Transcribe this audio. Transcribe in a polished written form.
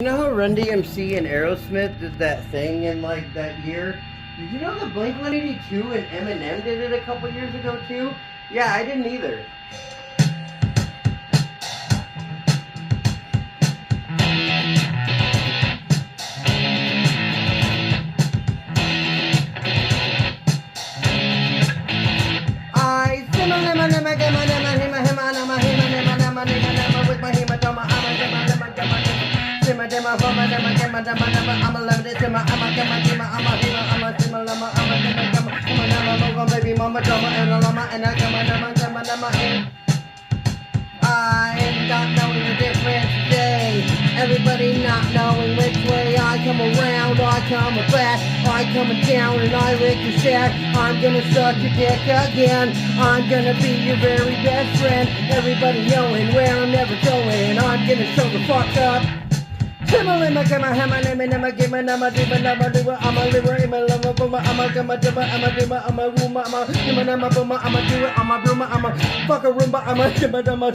You know how Run DMC and Aerosmith did that thing in like that year? Did you know that Blink-182 and Eminem did it a couple years ago too? Yeah, I didn't either. I am not knowing the difference today. Everybody not knowing which way I come around, I come back, I come down, and I ricochet. I'm gonna suck your dick again. I'm gonna be your very best friend. Everybody knowing where I'm never going. I'm gonna show the fuck up. I'm a liver, I'm a roomba, I'm a fuck a roomba, I'm a